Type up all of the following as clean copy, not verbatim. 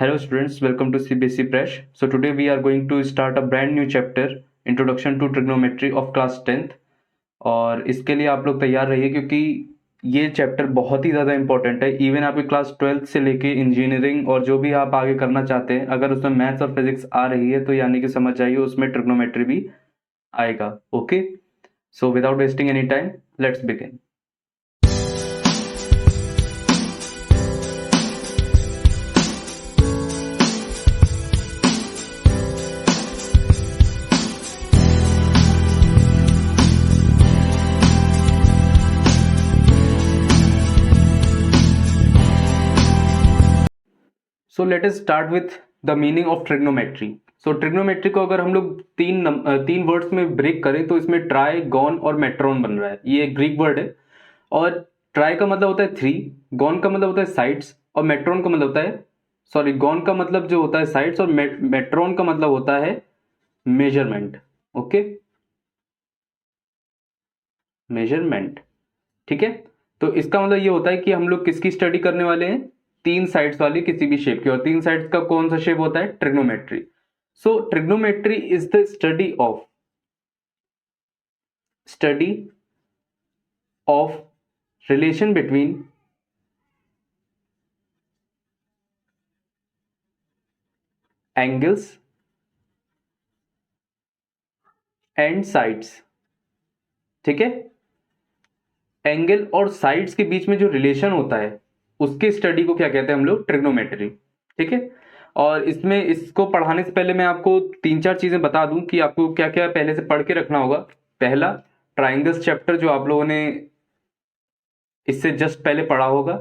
Hello students, welcome to CBSE Presh. So today we are going to start a brand new chapter, Introduction to Trigonometry of class 10th. और इसके लिए आप लोग तैयार रहिए क्योंकि ये चैप्टर बहुत ही ज़्यादा इंपॉर्टेंट है। इवन आपकी क्लास 12th से लेके इंजीनियरिंग और जो भी आप आगे करना चाहते हैं, अगर उसमें मैथ्स और फिजिक्स आ रही है तो यानी कि समझ जाइए उसमें ट्रिग्नोमेट्री भी आएगा। Okay, so without wasting any time let's begin. So let us start with the meaning of trigonometry. So trigonometry को अगर हम लोग तीन वर्ड्स में ब्रेक करें तो इसमें ट्राई, गॉन और मेट्रॉन बन रहा है। ये एक ग्रीक वर्ड है और ट्राई का मतलब होता है 3, गॉन का मतलब होता है साइड्स और मेट्रॉन का मतलब होता है गॉन का मतलब जो होता है साइड्स और मेट्रॉन का मतलब होता है मेजरमेंट। ओके, मेजरमेंट, ठीक है। तो इसका मतलब ये होता है कि हम लोग किसकी स्टडी करने वाले हैं, 3 साइड्स वाली किसी भी शेप की। और 3 साइड्स का कौन सा शेप होता है, trigonometry. So trigonometry is the study of relation between angles and sides, ठीक है। एंगल और साइड्स के बीच में जो रिलेशन होता है उसके स्टडी को क्या कहते हैं हम लोग, ट्रिग्नोमेट्री, ठीक है। और इसमें इसको पढ़ाने से पहले मैं आपको 3-4 चीजें बता दूं कि आपको क्या क्या पहले से पढ़ के रखना होगा। पहला, ट्राइंगल्स चैप्टर जो आप लोगों ने इससे जस्ट पहले पढ़ा होगा,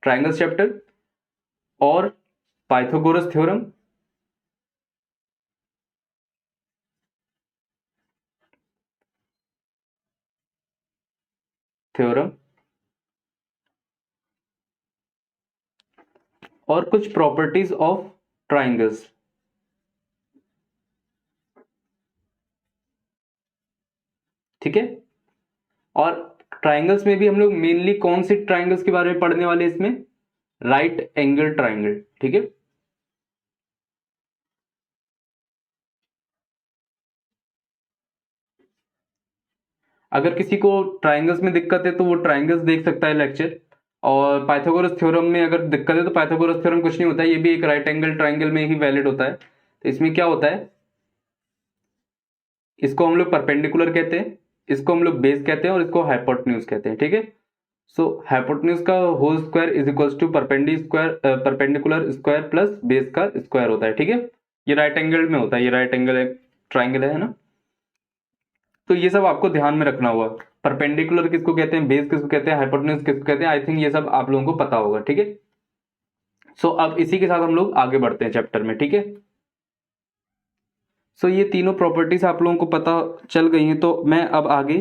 ट्राइंगल्स चैप्टर और पाइथागोरस थ्योरम, और कुछ प्रॉपर्टीज ऑफ ट्राइंगल्स, ठीक है। और ट्राइंगल्स में भी हम लोग मेनली कौन से ट्राइंगल्स के बारे में पढ़ने वाले हैं इसमें, राइट एंगल ट्राइंगल, ठीक है। अगर किसी को ट्राइंगल्स में दिक्कत है तो वो ट्राइंगल्स देख सकता है लेक्चर। और पाइथागोरस थ्योरम में अगर दिक्कत है तो पाइथागोरस थ्योरम कुछ नहीं होता है, ये भी एक राइट एंगल ट्राइंगल में ही वैलिड होता है। तो इसमें क्या होता है, इसको हम लोग परपेंडिकुलर कहते हैं, इसको हम लोग बेस कहते हैं और इसको हाइपोटेन्यूज कहते हैं, ठीक है। सो हाइपोटेन्यूज का whole square is equals to perpendicular square plus base का स्क्वायर होता है, ठीक है। ये राइट एंगल में होता है, ये राइट एंगल ट्राइंगल है ना। तो ये सब आपको ध्यान में रखना होगा। परपेंडिकुलर किसको कहते हैं, बेस किसको कहते हैं, हाइपोटेन्यूज किसको कहते हैं, आई थिंक ये सब आप लोगों को पता होगा, ठीक है। सो अब इसी के साथ हम लोग आगे बढ़ते हैं चैप्टर में, ठीक है। सो ये तीनों प्रॉपर्टीज आप लोगों को पता चल गई हैं, तो मैं अब आगे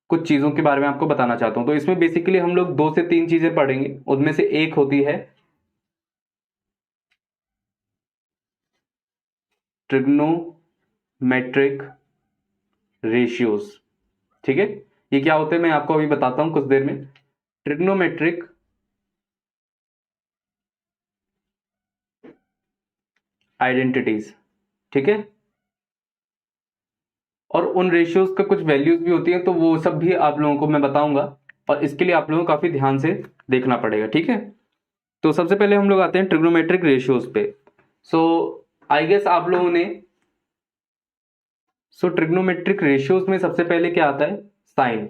कुछ चीजों के बारे में आपको बताना चाहता हूं। तो इसमें बेसिकली हम लोग 2 से 3 चीजें पढ़ेंगे, उनमें से एक होती है ट्रिग्नोमेट्रिक रेशियोज, ठीक है। ये क्या होते हैं मैं आपको अभी बताता हूं कुछ देर में। ट्रिग्नोमेट्रिक आइडेंटिटीज, ठीक है। और उन रेशियोज का कुछ वैल्यूज भी होती हैं, तो वो सब भी आप लोगों को मैं बताऊंगा और इसके लिए आप लोगों को काफी ध्यान से देखना पड़ेगा, ठीक है। तो सबसे पहले हम लोग आते हैं ट्रिग्नोमेट्रिक रेशियोज पे। सो आई गेस आप लोगों ने ट्रिग्नोमेट्रिक रेशियोज में सबसे पहले क्या आता है, साइन,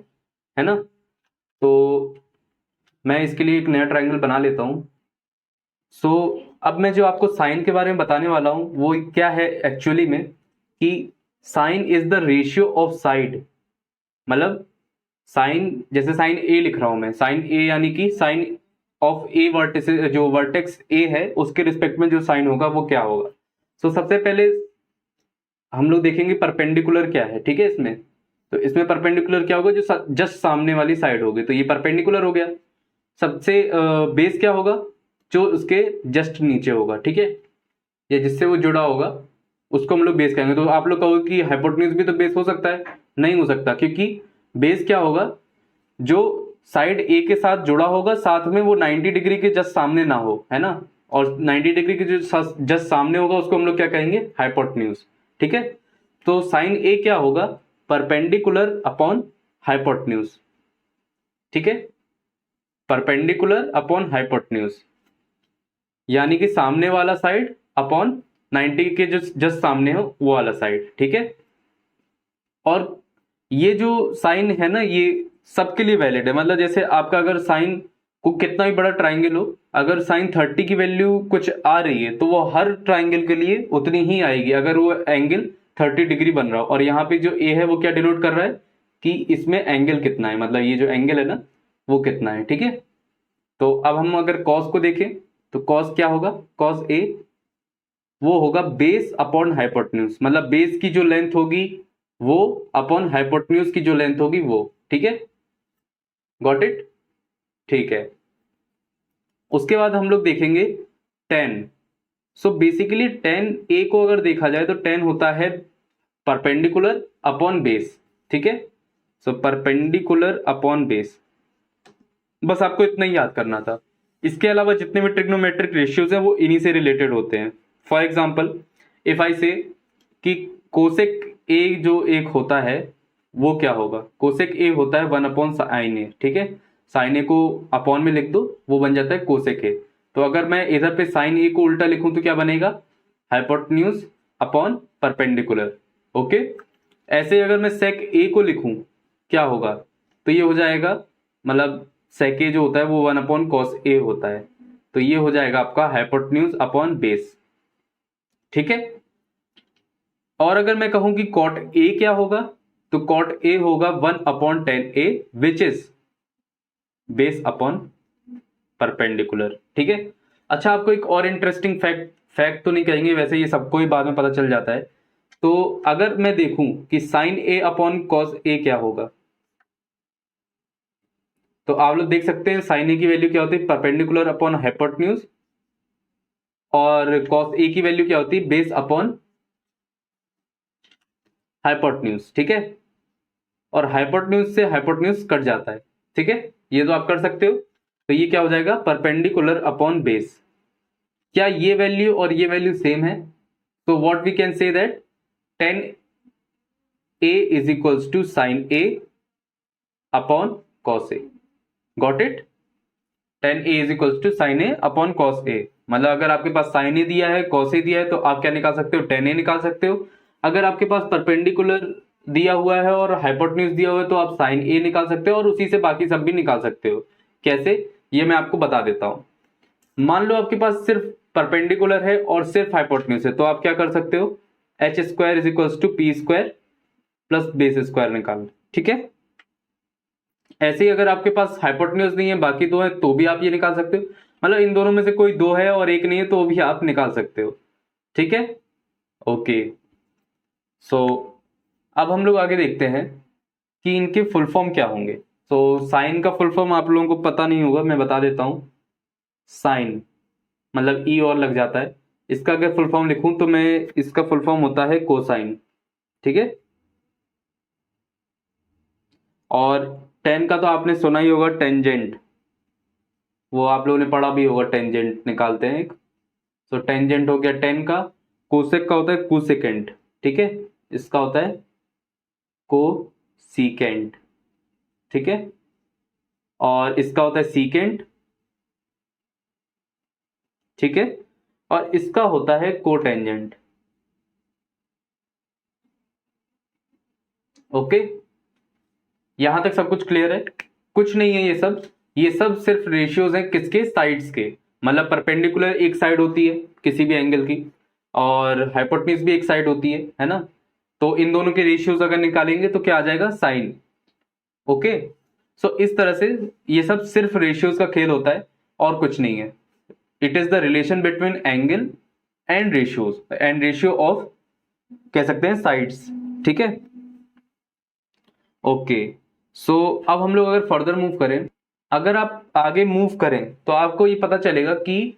है ना। तो मैं इसके लिए एक नया ट्राइंगल बना लेता हूं। सो अब मैं जो आपको साइन के बारे में बताने वाला हूं वो क्या है एक्चुअली में, कि sine is the ratio of side. मतलब साइन, जैसे साइन ए लिख रहा हूं मैं, साइन ए यानी कि साइन ऑफ ए वर्टेक्स, जो वर्टेक्स ए है उसके रिस्पेक्ट में जो साइन होगा वो क्या होगा। सो सबसे पहले हम लोग देखेंगे परपेंडिकुलर क्या है, ठीक है। इसमें तो इसमें परपेंडिकुलर क्या होगा, जो जस्ट सामने वाली साइड होगी, तो ये परपेंडिकुलर हो गया। सबसे बेस क्या होगा, जो उसके जस्ट नीचे होगा, ठीक है, या जिससे वो जुड़ा होगा उसको हम लोग बेस कहेंगे। तो आप लोग कहोगे कि हाइपोटेन्यूज भी तो बेस हो सकता है, नहीं हो सकता, क्योंकि बेस क्या होगा, जो साइड ए के साथ जुड़ा होगा, साथ में वो 90 डिग्री के जस्ट सामने ना हो, है ना। और 90 डिग्री के जो जस्ट सामने होगा उसको हम लोग क्या कहेंगे, हाइपोटेन्यूज। ठीक है, तो साइन ए क्या होगा, परपेंडिकुलर अपॉन हाइपोटेन्यूज। ठीक है, परपेंडिकुलर अपॉन हाइपोटेन्यूज, यानी कि सामने वाला साइड अपॉन 90 के जो जस्ट सामने हो वो वाला साइड। ठीक है, और ये जो साइन है ना ये सबके लिए वैलिड है। मतलब जैसे आपका अगर साइन को कितना भी बड़ा ट्राइंगल हो, अगर साइन 30 की वैल्यू कुछ आ रही है तो वो हर ट्राइंगल के लिए उतनी ही आएगी अगर वो एंगल 30 डिग्री बन रहा हो। और यहाँ पे जो ए है वो क्या डिनोट कर रहा है कि इसमें एंगल कितना है, मतलब ये जो एंगल है ना वो कितना है। ठीक है, तो अब हम अगर कॉस को देखें तो कॉस क्या होगा, कॉस ए वो होगा बेस अपॉन हाइपोटेन्यूज, मतलब बेस की जो लेंथ होगी वो अपॉन हाइपोटेन्यूज की जो लेंथ होगी वो। ठीक है, गॉट इट। ठीक है, उसके बाद हम लोग देखेंगे टेन। सो बेसिकली टेन ए को अगर देखा जाए तो टेन होता है परपेंडिकुलर अपॉन बेस। ठीक है, सो परपेंडिकुलर अपॉन बेस, बस आपको इतना ही याद करना था। इसके अलावा जितने भी ट्रिग्नोमेट्रिक रेशियोज हैं वो इन्हीं से रिलेटेड होते हैं। फॉर एग्जाम्पल इफ आई से कि कोसेक ए जो एक होता है वो क्या होगा, कोसेक ए होता है 1 अपॉन साइन ए। ठीक है, साइन ए को अपॉन में लिख दो वो बन जाता है कोसेक ए। तो अगर मैं इधर पे साइन ए को उल्टा लिखूं तो क्या बनेगा, हाइपोटेन्यूज अपॉन परपेंडिकुलर। ओके, ऐसे ही अगर मैं सेक ए को लिखूं क्या होगा, तो ये हो जाएगा, मतलब सेक ए जो होता है वो 1 अपॉन कॉस ए होता है, तो ये हो जाएगा आपका हाइपोटेन्यूज अपॉन बेस। ठीक है, और अगर मैं कहूं कि कॉट ए क्या होगा, तो कॉट ए होगा 1/10 A which is base upon perpendicular. ठीक है, अच्छा आपको एक और इंटरेस्टिंग फैक्ट तो नहीं कहेंगे, वैसे ये सबको ही बाद में पता चल जाता है। तो अगर मैं देखूं कि साइन ए अपॉन कॉस ए क्या होगा, तो आप लोग देख सकते हैं साइन ए की वैल्यू क्या होती है, परपेंडिकुलर अपॉन हाइपोटेन्यूज, और कॉस ए की वैल्यू क्या होती है, बेस अपॉन हाइपोटेन्यूज। ठीक है, और हाइपोटेन्यूज से हाइपोटेन्यूज कट जाता है। ठीक है, ये तो आप कर सकते हो, तो ये क्या हो जाएगा, परपेंडिकुलर अपॉन बेस। क्या ये वैल्यू और ये वैल्यू सेम है, तो what we can say that tan A is equals to sine A upon cos A. Got it, tan A is equals to sine A upon cos A. मतलब अगर आपके पास sign ए दिया है, cos A दिया है, तो आप क्या निकाल सकते हो, टेन ए निकाल सकते हो। अगर आपके पास परपेंडिकुलर दिया हुआ है और हाइपोटेन्यूज दिया हुआ है तो आप साइन ए निकाल सकते हो, और उसी से बाकी सब भी निकाल सकते हो। कैसे, ये मैं आपको बता देता हूं। मान लो आपके पास सिर्फ परपेंडिकुलर है और सिर्फ हाइपोटेन्यूज है, तो आप क्या कर सकते हो, H square is equals to P square plus base square निकाल। ठीक है, ऐसे ही अगर आपके पास हाइपोटेन्यूज नहीं है बाकी दो है तो भी आप ये निकाल सकते हो, मतलब इन दोनों में से कोई दो है और एक नहीं है तो भी आप निकाल सकते हो। ठीक है, ओके। सो अब हम लोग आगे देखते हैं कि इनके फुल फॉर्म क्या होंगे। तो साइन का फुल फॉर्म आप लोगों को पता नहीं होगा, मैं बता देता हूं। साइन मतलब ई और लग जाता है, इसका अगर फुल फॉर्म लिखूं तो मैं इसका फुल फॉर्म होता है कोसाइन। ठीक है, और टेन का तो आपने सुना ही होगा, टेंजेंट, वो आप लोगों ने पढ़ा भी होगा, टेंजेंट निकालते हैं एक। तो टेंजेंट हो गया टेन का। कोसेक का होता है कोसेकेंट। ठीक है, इसका होता है कोसीकेंट। ठीक है, और इसका होता है सीकेंट। ठीक है, और इसका होता है कोटेंजेंट। ओके, यहां तक सब कुछ क्लियर है, कुछ नहीं है ये सब सिर्फ रेशियोज हैं किसके, साइड्स के। मतलब परपेंडिकुलर एक साइड होती है किसी भी एंगल की, और हाइपोटेन्यूज भी एक साइड होती है ना। तो इन दोनों के रेशियोज अगर निकालेंगे तो क्या आ जाएगा, साइन। ओके, सो इस तरह से ये सब सिर्फ रेशियोज का खेल होता है और कुछ नहीं है। It is the relation between angle and ratios and ratio of, कह सकते हैं, साइड्स। ठीक है, ओके। सो अब हम लोग अगर फर्दर मूव करें, अगर आप आगे मूव करें तो आपको ये पता चलेगा कि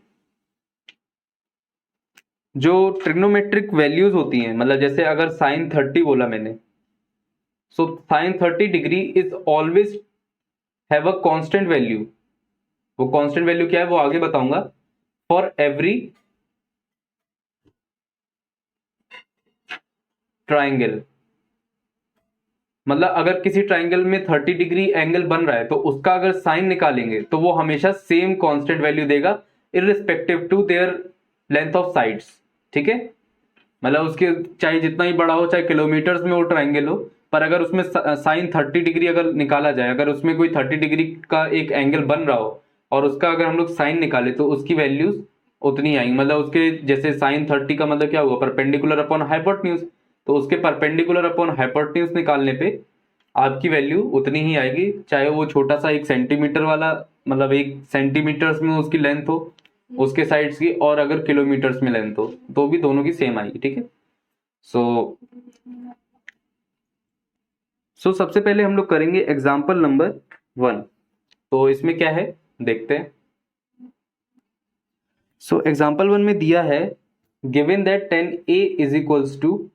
जो ट्रिग्नोमेट्रिक वैल्यूज होती हैं, मतलब जैसे अगर साइन 30 बोला मैंने, so sine 30 degree is always have a constant value. वो कांस्टेंट वैल्यू क्या है वो आगे बताऊंगा। फॉर एवरी ट्राइंगल, मतलब अगर किसी ट्राइंगल में 30 डिग्री एंगल बन रहा है तो उसका अगर साइन निकालेंगे तो वो हमेशा सेम कांस्टेंट वैल्यू देगा irrespective to their length of sides. ठीक है, मतलब उसके चाहे जितना ही बड़ा हो, चाहे किलोमीटर्स में वो ट्राइंगल हो, पर अगर उसमें साइन 30 डिग्री अगर निकाला जाए, अगर उसमें कोई 30 डिग्री का एक एंगल बन रहा हो और उसका अगर हम लोग साइन निकाले तो उसकी वैल्यूज उतनी आएंगी। मतलब उसके जैसे साइन 30 का मतलब क्या हुआ, परपेंडिकुलर अपॉन हाइपोटेन्यूज, तो उसके परपेंडिकुलर अपॉन हाइपोटेन्यूज निकालने पे आपकी वैल्यू उतनी ही आएगी, चाहे वो छोटा सा 1 सेंटीमीटर वाला, मतलब 1 सेंटीमीटर्स में उसकी लेंथ हो उसके साइड्स की, और अगर किलोमीटर्स में लेंथ हो तो भी दोनों की सेम आएगी। ठीक है, सो सबसे पहले हम लोग करेंगे एग्जाम्पल नंबर 1। तो इसमें क्या है देखते हैं। सो एग्जाम्पल 1 में दिया है given that 10a is equals to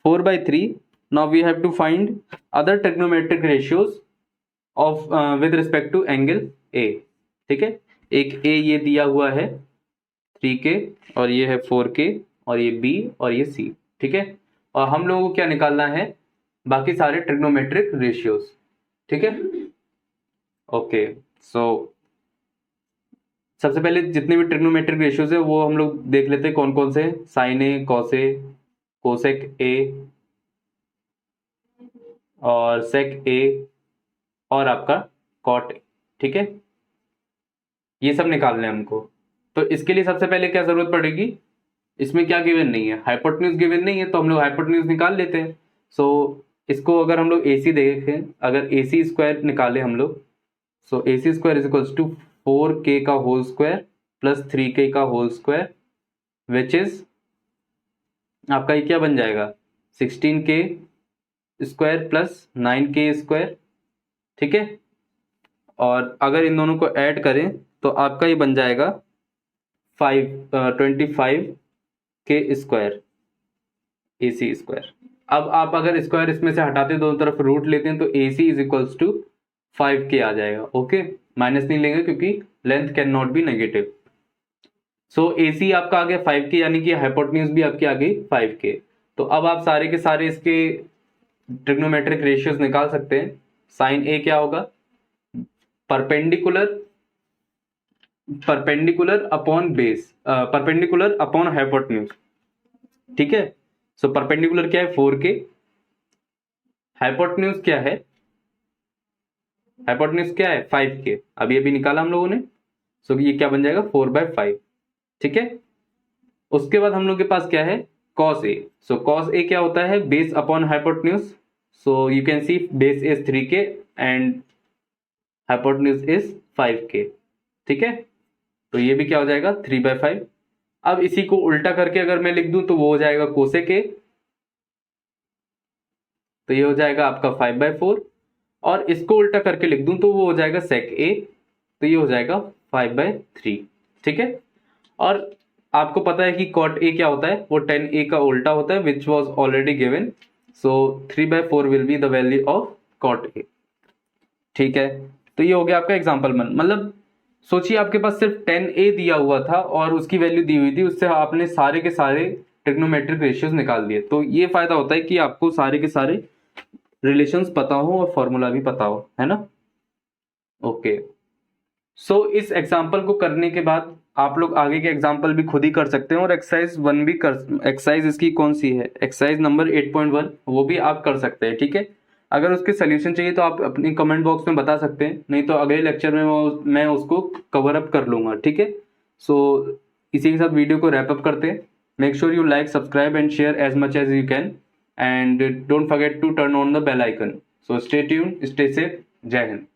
4/3। Now we have to find other trigonometric ratios of with respect to angle a। ठीक है, एक a ये दिया हुआ है 3k, और ये है 4k, और ये b, और ये c। ठीक है, और हम लोगों को क्या निकालना है, बाकी सारे ट्रिग्नोमेट्रिक रेशियोज। ठीक है, ओके। सो सबसे पहले जितने भी ट्रिग्नोमेट्रिक रेशियोज है वो हम लोग देख लेते हैं कौन कौन से। Sine A, cos A, cosec A, और सेक ए, और आपका कॉट ए। ठीक है, ये सब निकालना है हमको। तो इसके लिए सबसे पहले क्या जरूरत पड़ेगी, इसमें क्या गिवन नहीं है, हाइपोटेन्यूज गिवन नहीं है, तो हम लोग हाइपोटेन्यूज निकाल लेते हैं। सो इसको अगर हम लोग AC देखें, अगर AC स्क्वायर निकाले हम लोग, so AC square is equals to 4k का होल स्क्वायर प्लस 3k का होल स्क्वायर, विच इज आपका ये क्या बन जाएगा 16k square plus 9k square. ठीक है, और अगर इन दोनों को ऐड करें तो आपका ये बन जाएगा 25k स्क्वायर AC स्क्वायर। अब आप अगर स्क्वायर इसमें से हटाते दोनों तरफ रूट लेते हैं तो AC is equals to 5k आ जाएगा। ओके, माइनस नहीं लेंगे क्योंकि length can not be negative. So AC आपका आ गया 5k, यानी कि हाइपोटेन्यूज भी आपकी आ गई 5k। तो अब आप सारे के सारे इसके ट्रिग्नोमेट्रिक रेशियोज निकाल सकते हैं। साइन A क्या होगा, perpendicular upon base, perpendicular upon hypotenuse. ठीक है, सो परपेंडिकुलर क्या है 4k, हाइपोटेन्यूज क्या है, हाइपोटेन्यूज क्या है 5k, अभी अभी निकाला हम लोगों ने। सो ये क्या बन जाएगा 4/5। ठीक है, उसके बाद हम लोग के पास क्या है cos A। So cos A क्या होता है, base upon hypotenuse. So you can see base is 3k and hypotenuse is 5k। ठीक है, तो ये भी क्या हो जाएगा 3/5। अब इसी को उल्टा करके अगर मैं लिख दूं तो वो हो जाएगा कोसेक A, तो ये हो जाएगा आपका 5/4, और इसको उल्टा करके लिख दूं तो वो हो जाएगा सेक A, तो ये हो जाएगा 5/3। ठीक है, और आपको पता है कि कॉट A क्या होता है, वो 10A का उल्टा होता है, which was already given. So 3/4 will be the value of cot A। ठीक है, तो ये हो गया आपका एग्जाम्पल 1। मतलब सोचिए आपके पास सिर्फ 10A दिया हुआ था और उसकी वैल्यू दी हुई थी, उससे आपने सारे के सारे ट्रिग्नोमेट्रिक रेशियोज निकाल दिए। तो ये फायदा होता है कि आपको सारे के सारे रिलेशंस पता हो और फॉर्मूला भी पता हो, है ना। ओके, सो इस एग्जाम्पल को करने के बाद आप लोग आगे के एग्जाम्पल भी खुद ही कर सकते हैं, और एक्सरसाइज 1 भी कर, एक्सरसाइज इसकी कौन सी है, एक्सरसाइज नंबर 8.1, वो भी आप कर सकते हैं। ठीक है, अगर उसके सोल्यूशन चाहिए तो आप अपनी कमेंट बॉक्स में बता सकते हैं, नहीं तो अगले लेक्चर में मैं उसको कवर अप कर लूंगा। ठीक है, सो इसी के साथ वीडियो को रैप अप करते हैं। Make sure you like, subscribe and share as much as you can, and don't forget to turn on the bell icon. So stay tuned, stay safe, Jai Hind.